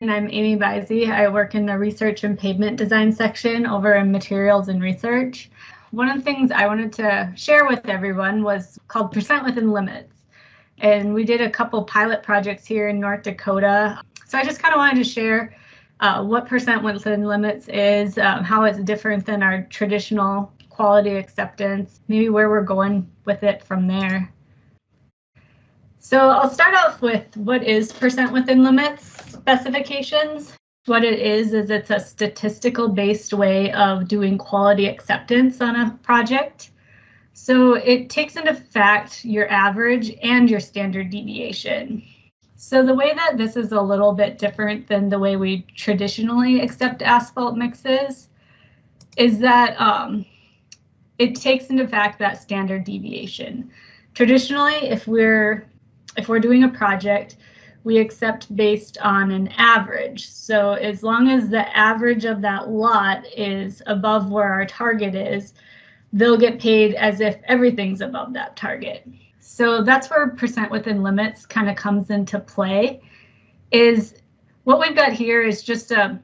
And I'm Amy Beise. I work in the research and pavement design section over in materials and research. One of the things I wanted to share with everyone was called percent within limits. And we did a couple pilot projects here in North Dakota. So I just kind of wanted to share what percent within limits is, how it's different than our traditional quality acceptance, maybe where we're going with it from there. So I'll start off with what is percent within limits specifications. What it is it's a statistical based way of doing quality acceptance on a project. So it takes into fact your average and your standard deviation. So the way that this is a little bit different than the way we traditionally accept asphalt mixes is that it takes into fact that standard deviation. Traditionally, if we're doing a project, we accept based on an average. So as long as the average of that lot is above where our target is, they'll get paid as if everything's above that target. So that's where percent within limits kind of comes into play. Is what we've got here is just a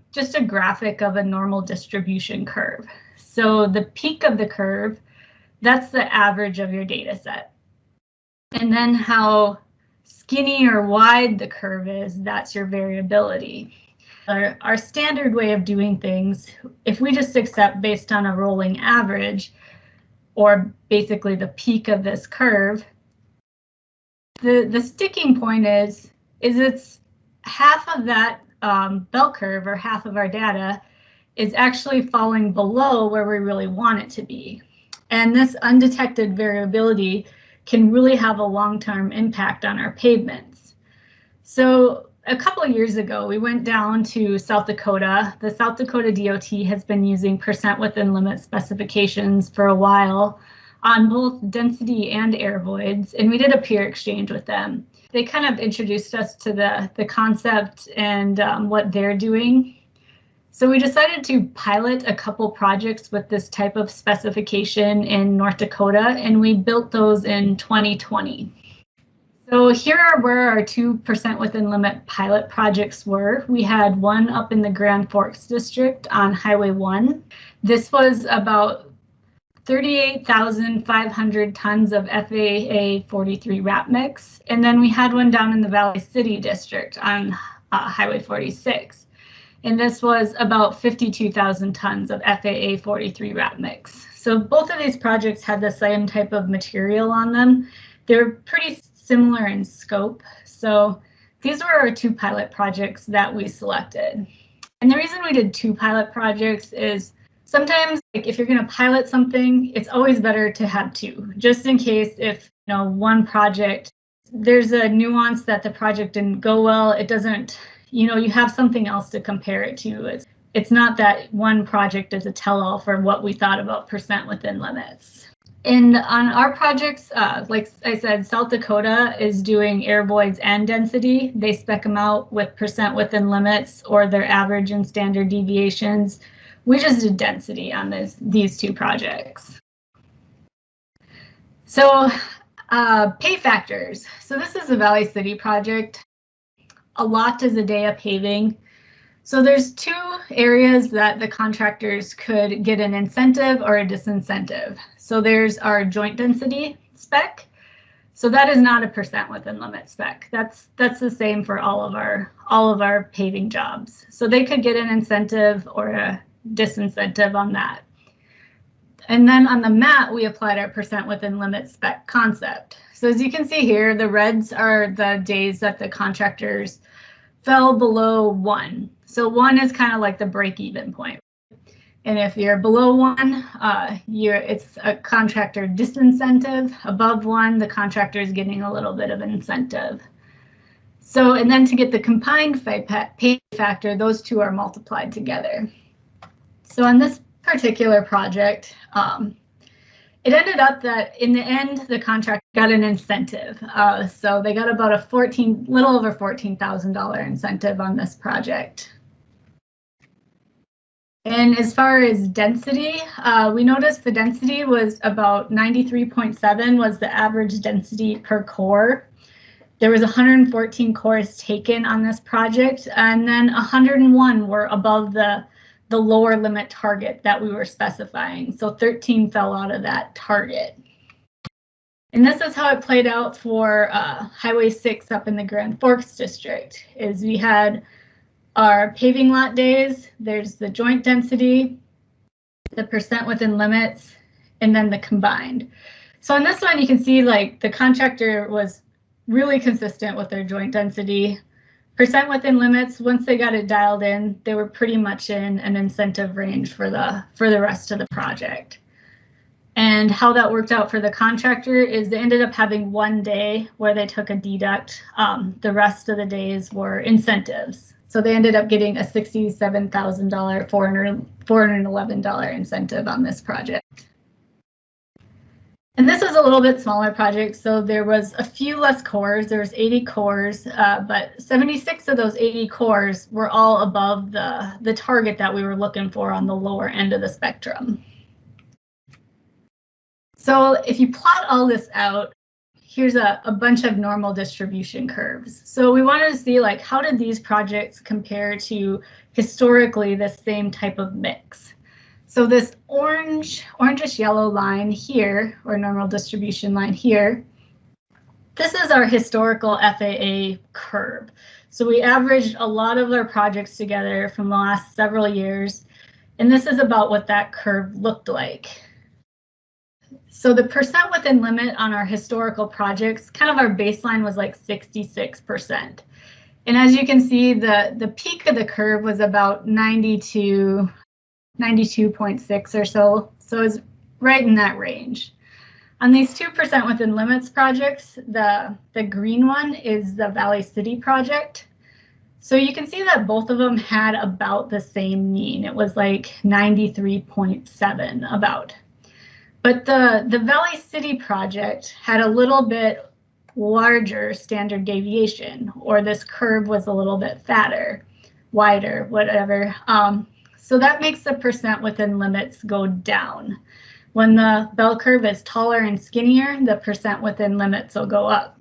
graphic of a normal distribution curve. So the peak of the curve, that's the average of your data set. And then how skinny or wide the curve is, that's your variability. Our standard way of doing things, if we just accept based on a rolling average, or basically the peak of this curve, the sticking point is it's half of that bell curve, or half of our data is actually falling below where we really want it to be. And this undetected variability can really have a long-term impact on our pavements. So a couple of years ago, we went down to South Dakota. The South Dakota DOT has been using percent within limit specifications for a while on both density and air voids, and we did a peer exchange with them. They kind of introduced us to the concept and what they're doing. So we decided to pilot a couple projects with this type of specification in North Dakota, and we built those in 2020. So here are where our 2% within limit pilot projects were. We had one up in the Grand Forks district on Highway 1. This was about 38,500 tons of FAA 43 wrap mix. And then we had one down in the Valley City district on Highway 46. And this was about 52,000 tons of FAA 43 wrap mix. So both of these projects had the same type of material on them. They're pretty similar in scope. So these were our two pilot projects that we selected. And the reason we did two pilot projects is sometimes, like, if you're going to pilot something, it's always better to have two, just in case if one project, there's a nuance that the project didn't go well, it doesn't, you have something else to compare it to. It's not that one project is a tell-all for what we thought about percent within limits. And on our projects, like I said, South Dakota is doing air voids and density. They spec them out with percent within limits or their average and standard deviations. We just did density on these two projects. So pay factors. So this is a Valley City project. A lot is a day of paving. So there's two areas that the contractors could get an incentive or a disincentive. So there's our joint density spec. So that is not a percent within limit spec. That's the same for all of our paving jobs. So they could get an incentive or a disincentive on that. And then on the map, we applied our percent within limit spec concept. So as you can see here, the reds are the days that the contractors fell below 1. So 1 is kind of like the break-even point. And if you're below 1, it's a contractor disincentive. Above 1, the contractor is getting a little bit of an incentive. So, and then to get the combined pay factor, those two are multiplied together. So on this particular project, it ended up that in the end, the contractor got an incentive. So they got about a little over $14,000 incentive on this project. And as far as density, we noticed the density was about 93.7 was the average density per core. There was 114 cores taken on this project, and then 101 were above the lower limit target that we were specifying. So 13 fell out of that target. And this is how it played out for Highway 6 up in the Grand Forks district. Is we had our paving lot days, there's the joint density, the percent within limits, and then the combined. So in this one, you can see like the contractor was really consistent with their joint density. Percent within limits, once they got it dialed in, they were pretty much in an incentive range for the rest of the project. And how that worked out for the contractor is they ended up having one day where they took a deduct. The rest of the days were incentives. So they ended up getting a $67,000, $411 incentive on this project. And this was a little bit smaller project, so there was a few less cores. There was 80 cores, but 76 of those 80 cores were all above the target that we were looking for on the lower end of the spectrum. So if you plot all this out, here's a bunch of normal distribution curves. So we wanted to see like, how did these projects compare to historically the same type of mix? So this orangish yellow line here, or normal distribution line here, this is our historical FAA curve. So we averaged a lot of our projects together from the last several years, and this is about what that curve looked like. So the percent within limit on our historical projects, kind of our baseline was like 66%. And as you can see, the peak of the curve was about 92.6 or so. So it's right in that range. On these 2% within limits projects, the green one is the Valley City project. So you can see that both of them had about the same mean. It was like 93.7 about. But the Valley City project had a little bit larger standard deviation, or this curve was a little bit fatter, wider, whatever. So that makes the percent within limits go down. When the bell curve is taller and skinnier, the percent within limits will go up.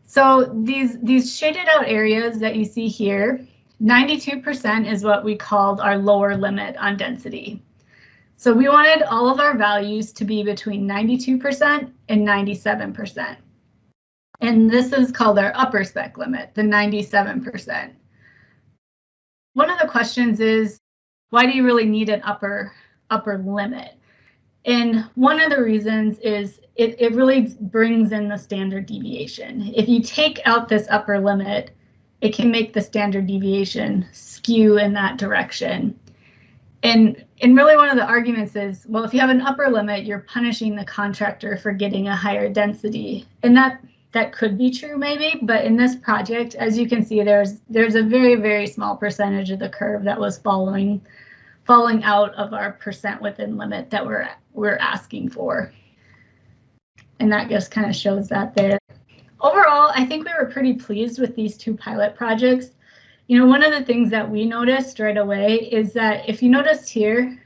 So these shaded out areas that you see here, 92% is what we called our lower limit on density. So we wanted all of our values to be between 92% and 97%. And this is called our upper spec limit, the 97%. One of the questions is, why do you really need an upper limit? And one of the reasons is it really brings in the standard deviation. If you take out this upper limit, it can make the standard deviation skew in that direction. And really one of the arguments is, well, if you have an upper limit, you're punishing the contractor for getting a higher density. And that could be true maybe, but in this project, as you can see, there's a very, very small percentage of the curve that was falling out of our percent within limit that we're asking for. And that just kind of shows that there. Overall, I think we were pretty pleased with these two pilot projects. You know, one of the things that we noticed right away is that if you noticed here,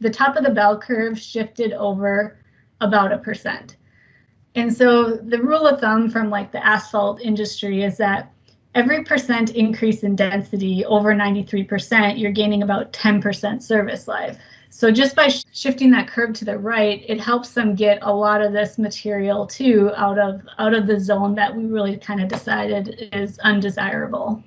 the top of the bell curve shifted over about 1%. And so the rule of thumb from like the asphalt industry is that every percent increase in density over 93%, you're gaining about 10% service life. So just by shifting that curve to the right, it helps them get a lot of this material too out of the zone that we really kind of decided is undesirable.